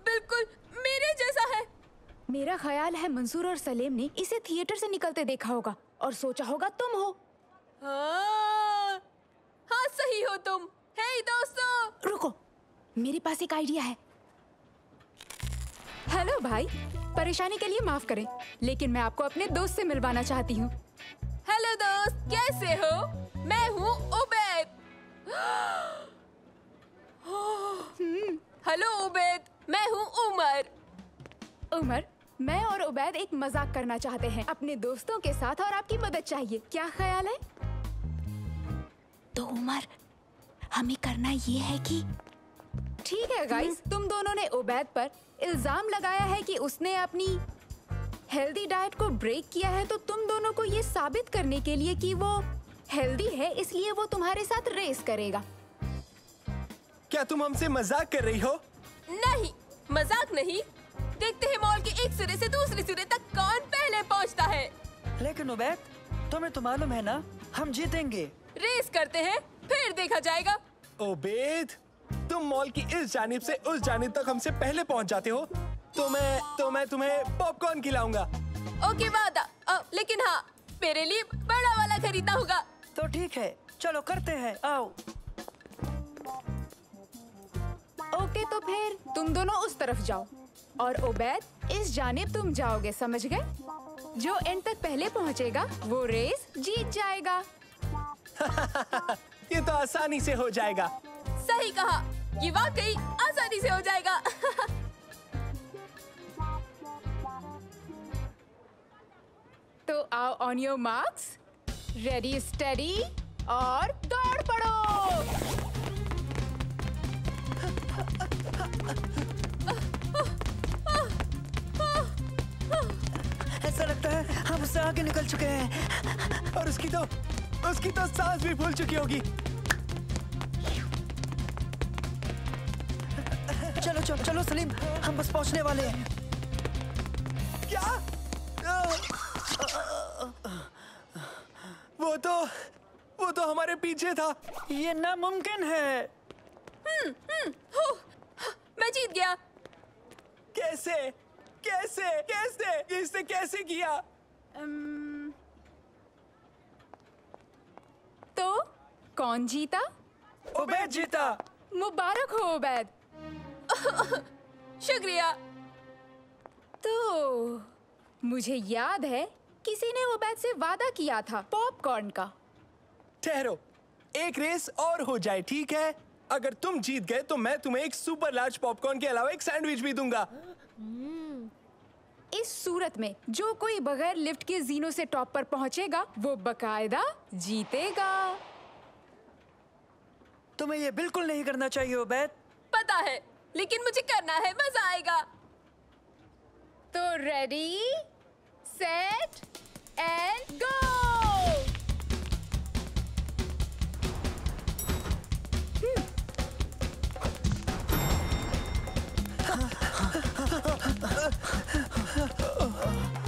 बिल्कुल मेरे जैसा है। मेरा ख्याल है मंसूर और सलीम ने इसे थिएटर से निकलते देखा होगा और सोचा होगा तुम हो। हाँ, सही हो तुम। हे दोस्तों, रुको, मेरे पास एक आइडिया है। हेलो भाई, परेशानी के लिए माफ करें, लेकिन मैं आपको अपने दोस्त से मिलवाना चाहती हूँ। हेलो दोस्त, कैसे हो? मैं हूँ उबैद। हेलो उबैद, मैं हूँ उमर। उमर, मैं और उबैद एक मजाक करना चाहते हैं अपने दोस्तों के साथ और आपकी मदद चाहिए। क्या ख्याल है? तो उमर, हमें करना ये है कि ठीक है गाइस, तुम दोनों ने उबैद पर इल्जाम लगाया है कि उसने अपनी हेल्दी डाइट को ब्रेक किया है, तो तुम दोनों को ये साबित करने के लिए कि वो हेल्दी है, इसलिए वो तुम्हारे साथ रेस करेगा। क्या तुम हमसे मजाक कर रही हो? नहीं, मजाक नहीं। देखते हैं मॉल के एक सिरे से दूसरे सिरे तक कौन पहले पहुंचता है। लेकिन उबैद, तुम्हें तो मालूम है ना, हम जीतेंगे। रेस करते हैं, फिर देखा जाएगा। उबैद, तुम मॉल की इस जानिब से उस जानिब तक हमसे पहले पहुंच जाते हो, तो मैं तुम्हें पॉपकॉर्न खिलाऊंगा। ओके वादा, लेकिन हाँ, मेरे लिए बड़ा वाला खरीदना होगा। तो ठीक है, चलो करते हैं, आओ। ओके, तो फिर तुम दोनों उस तरफ जाओ और उबैद इस जानिब तुम जाओगे, समझ गए? जो एंड तक पहले पहुंचेगा वो रेस जीत जाएगा। ये तो आसानी से हो जाएगा। सही कहा, ये वाकई आसानी से हो जाएगा। तो आओ, on your marks, ready steady और दौड़ पड़ो। ऐसा लगता है हम उससे आगे निकल चुके हैं। और उसकी तो सांस भी फूल चुकी होगी। चलो चलो चलो सलीम, हम बस पहुंचने वाले हैं। क्या? वो तो हमारे पीछे था। ये नामुमकिन है। मैं जीत गया। कैसे कैसे कैसे इसने कैसे किया? तो कौन जीता? उबैद जीता। मुबारक हो उबैद। शुक्रिया। तो मुझे याद है किसी ने उबैद से वादा किया था पॉपकॉर्न का। ठहरो, एक रेस और हो जाए, ठीक है? अगर तुम जीत गए तो मैं तुम्हें एक सुपर लार्ज पॉपकॉर्न के अलावा एक सैंडविच भी दूंगा। इस सूरत में जो कोई बगैर लिफ्ट के जीनो से टॉप पर पहुंचेगा वो बकायदा जीतेगा। तुम्हें ये बिल्कुल नहीं करना चाहिए उबैद। पता है, लेकिन मुझे करना है, मजा आएगा। तो रेडी सेट एंड गो।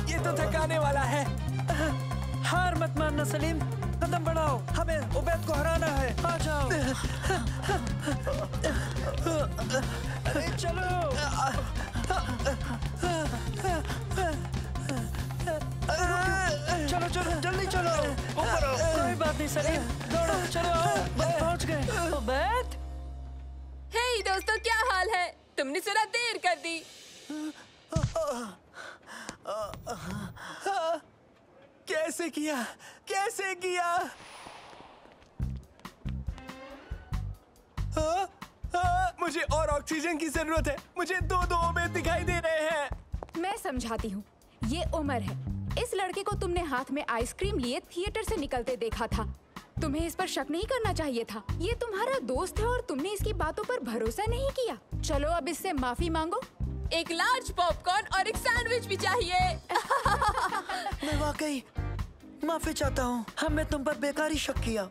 ये तो थकाने वाला है। हार मत मानना सलीम, कदम बढ़ाओ, हमें उबैद को हराना है। आ जाओ। अरे चलो। चलो चलो जल्दी चलो, ऊपर आओ। कोई बात नहीं सलीम, दौड़ो, चलो बस पहुंच गए। उबैद। हे दोस्तों, क्या हाल है? तुमने जरा देर कर दी। कैसे किया? कैसे किया? मुझे और ऑक्सीजन की जरूरत है। मुझे दो उबैद दिखाई दे रहे हैं। मैं समझाती हूँ, ये उमर है। इस लड़के को तुमने हाथ में आइसक्रीम लिए थिएटर से निकलते देखा था। तुम्हें इस पर शक नहीं करना चाहिए था। ये तुम्हारा दोस्त है और तुमने इसकी बातों पर भरोसा नहीं किया। चलो अब इससे माफी मांगो। एक लार्ज पॉपकॉर्न और एक सैंडविच भी चाहिए। मैं वाकई माफी चाहता हूँ, हमने तुम पर बेकारी शक किया।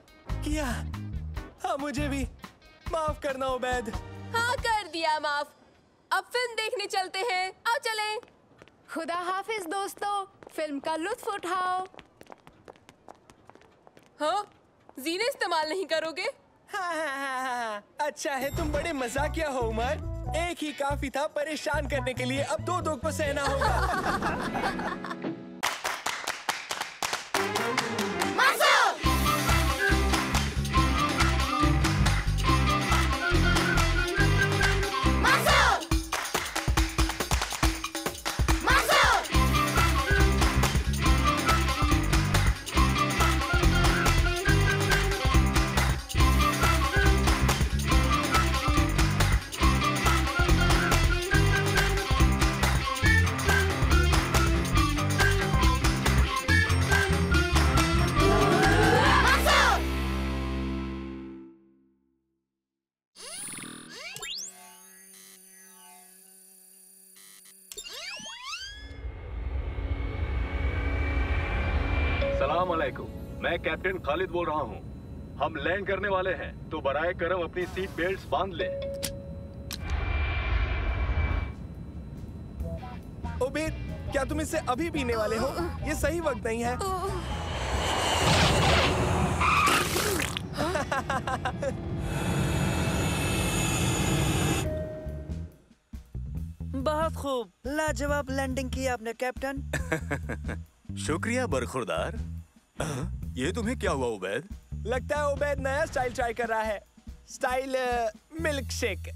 हाँ, मुझे भी माफ करना उबैद। हाँ, कर दिया माफ। अब फिल्म देखने चलते हैं, आओ चलें। खुदा हाफिज दोस्तों, फिल्म का लुत्फ उठाओ। हाँ, जीने इस्तेमाल नहीं करोगे? हाँ। अच्छा है, तुम बड़े मजाकिया हो उमर। एक ही काफी था परेशान करने के लिए, अब दो को सहना होगा। सलाम अलैकुम, मैं कैप्टन खालिद बोल रहा हूँ। हम लैंड करने वाले हैं, तो बराए करम अपनी सीट बेल्ट्स बांध लें। ओबेद, क्या तुम इसे अभी पीने वाले हो? ये सही वक्त नहीं है। बहुत खूब, लाजवाब लैंडिंग की आपने कैप्टन। शुक्रिया बरखुरदार। ये तुम्हें क्या हुआ उबैद? लगता है उबैद नया स्टाइल ट्राई कर रहा है। Style milk shake.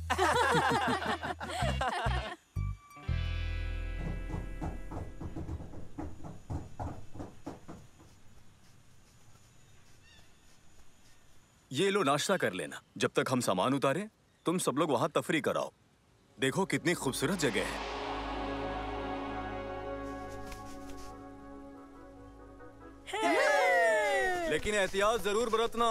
ये लो, नाश्ता कर लेना। जब तक हम सामान उतारें, तुम सब लोग वहां तफरी कराओ। देखो कितनी खूबसूरत जगह है। लेकिन एहतियात जरूर बरतना।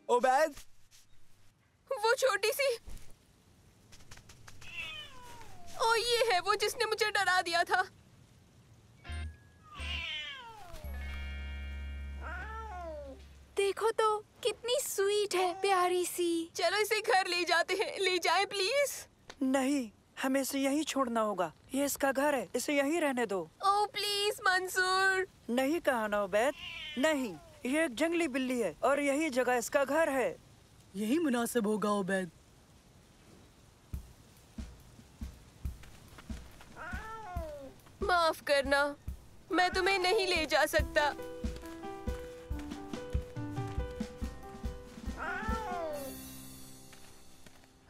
ओबैद, वो छोटी सी, ओ ये है वो जिसने मुझे डरा दिया था। देखो तो कितनी स्वीट है, प्यारी सी। चलो इसे घर ले जाते हैं। ले जाएं प्लीज। नहीं, हमें इसे यहीं छोड़ना होगा। ये इसका घर है, इसे यहीं रहने दो। ओ प्लीज मंसूर। नहीं कहा ना उबैद, नहीं। ये एक जंगली बिल्ली है और यही जगह इसका घर है। यही मुनासिब होगा उबैद। माफ करना, मैं तुम्हें नहीं ले जा सकता।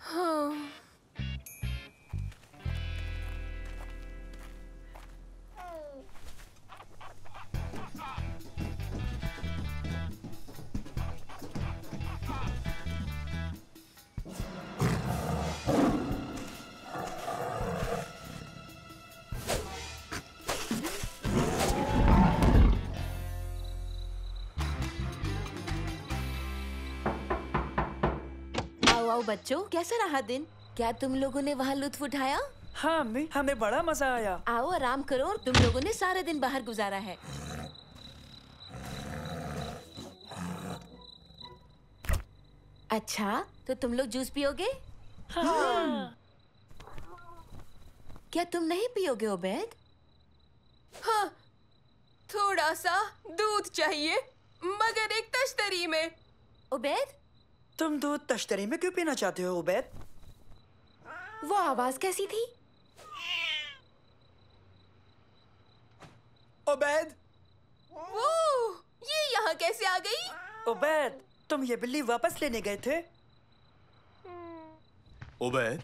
हाँ। आओ बच्चों, कैसा रहा दिन? क्या तुम लोगों ने वहाँ लुत्फ उठाया? हाँ अम्मी, हमें बड़ा मजा आया। आओ आराम करो। और तुम लोगों ने सारा दिन बाहर गुजारा है। अच्छा, तो तुम लोग जूस पियोगे? हाँ। क्या तुम नहीं पियोगे उबैद? हाँ, थोड़ा सा दूध चाहिए, मगर एक तश्तरी में। उबैद, तुम दूध तश्तरी में क्यों पीना चाहते हो उबैद? वो आवाज कैसी थी? उबैद, वो ये यहाँ कैसे आ गई? उबैद, तुम ये बिल्ली वापस लेने गए थे? उबैद,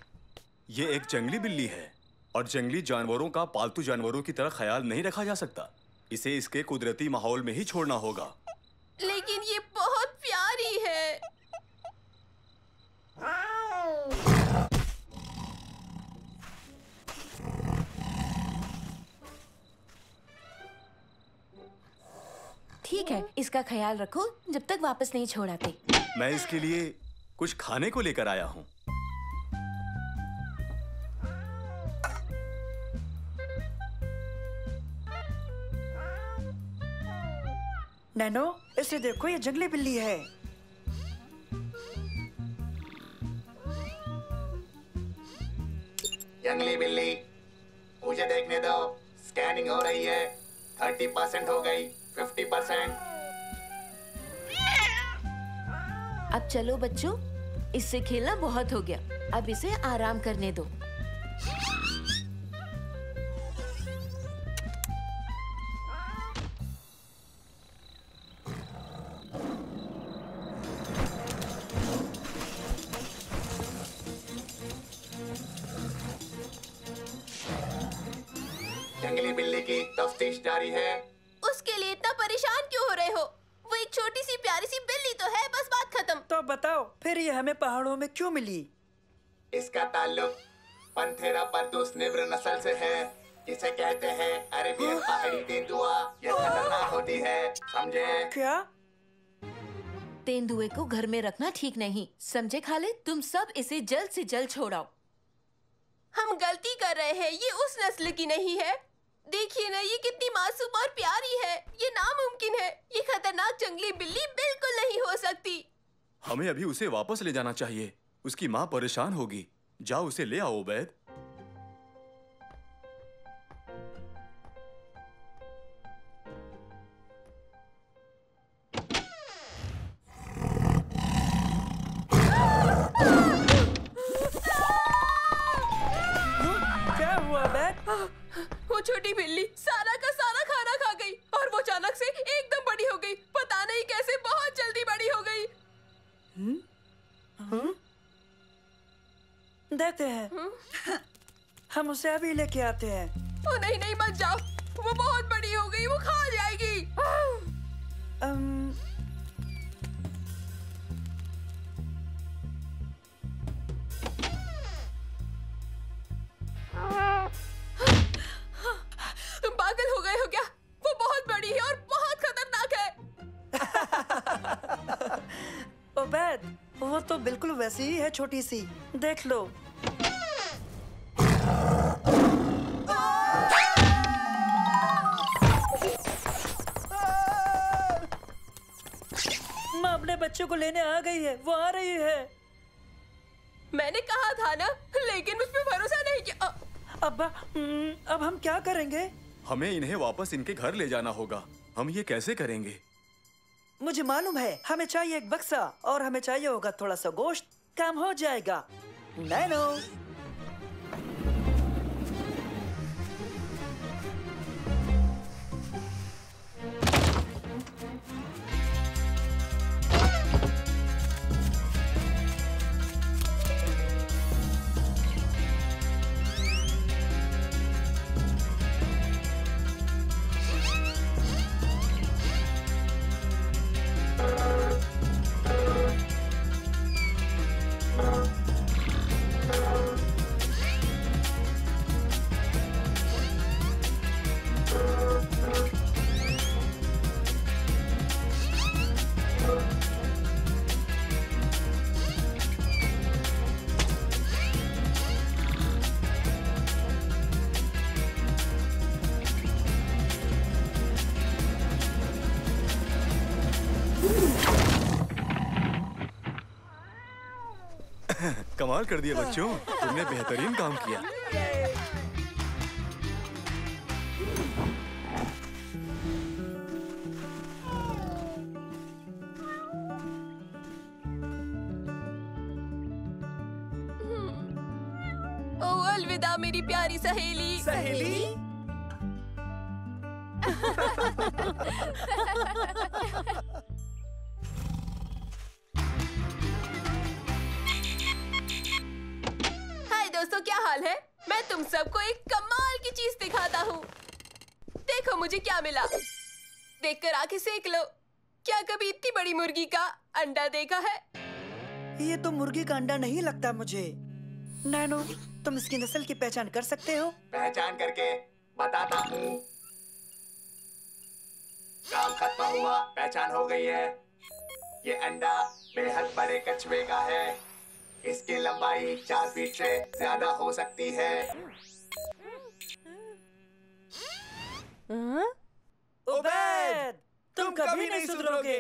ये एक जंगली बिल्ली है और जंगली जानवरों का पालतू जानवरों की तरह ख्याल नहीं रखा जा सकता। इसे इसके कुदरती माहौल में ही छोड़ना होगा। लेकिन ये बहुत प्यारी है। ठीक है, इसका ख्याल रखो जब तक वापस नहीं छोड़ आते। मैं इसके लिए कुछ खाने को लेकर आया हूँ। नैनो, इसे देखो, ये जंगली बिल्ली है। जंगली बिल्ली, मुझे देखने दो। स्कैनिंग हो रही है। 30% हो गई, 50%। अब चलो बच्चों, इससे खेलना बहुत हो गया, अब इसे आराम करने दो। जंगली बिल्ली की तफ्तीश जारी है। उसके लिए इतना परेशान क्यों हो रहे हो? वो एक छोटी सी प्यारी सी बिल्ली तो है, बस बात खत्म। तो बताओ फिर ये हमें पहाड़ों में क्यों मिली? इसका ताल्लुक पंथेरा परतुस निव्र नस्ल से है, जिसे कहते हैं अरेबियन पहाड़ी तेंदुआ। ये खतरनाक होती है, समझे? क्या? तेंदुए को घर में रखना ठीक नहीं, समझे खालिद? तुम सब इसे जल्द से जल्द छोड़ाओ। हम गलती कर रहे हैं, ये उस नस्ल की नहीं है। देखिए ना, ये कितनी मासूम और प्यारी है। ये नामुमकिन है, ये खतरनाक जंगली बिल्ली बिल्कुल नहीं हो सकती। हमें अभी उसे वापस ले जाना चाहिए, उसकी माँ परेशान होगी। जाओ उसे ले आओ उबैद। क्या हुआ बैग? वो छोटी बिल्ली सारा का सारा खाना खा गई और वो अचानक से एकदम बड़ी हो गई। पता नहीं कैसे बहुत जल्दी बड़ी हो गई। देखते हैं। हम उसे अभी लेके आते हैं। ओ नहीं नहीं, मत जाओ, वो बहुत बड़ी हो गई, वो खा जाएगी। तुम पागल हो गए हो क्या? वो बहुत बड़ी है और बहुत खतरनाक है। उबैद, वो तो बिल्कुल वैसी ही है, छोटी सी। देख लो। माँ अपने बच्चों को लेने आ गई है, वो आ रही है। मैंने कहा था ना, लेकिन मुझ पे भरोसा नहीं किया। अब हम क्या करेंगे? हमें इन्हें वापस इनके घर ले जाना होगा। हम ये कैसे करेंगे? मुझे मालूम है, हमें चाहिए एक बक्सा और हमें चाहिए होगा थोड़ा सा गोश्त। काम हो जाएगा। नैनो। कमाल कर दिया बच्चों, तुमने बेहतरीन काम किया। ओ अलविदा मेरी प्यारी सहेली। सहेली? दोस्तों, क्या हाल है? मैं तुम सबको एक कमाल की चीज दिखाता हूँ। देखो मुझे क्या मिला। देखकर आंखें सेक लो। क्या कभी इतनी बड़ी मुर्गी का अंडा देखा है? ये तो मुर्गी का अंडा नहीं लगता मुझे। नैनो, तुम इसकी नस्ल की पहचान कर सकते हो? पहचान करके बताता हूँ। काम खत्म हुआ, पहचान हो गई है। ये अंडा बेहद बड़े कछुए का है। इसकी लंबाई 4 फीट से ज्यादा हो सकती है। उबैद, तुम कभी नहीं सुधरोगे।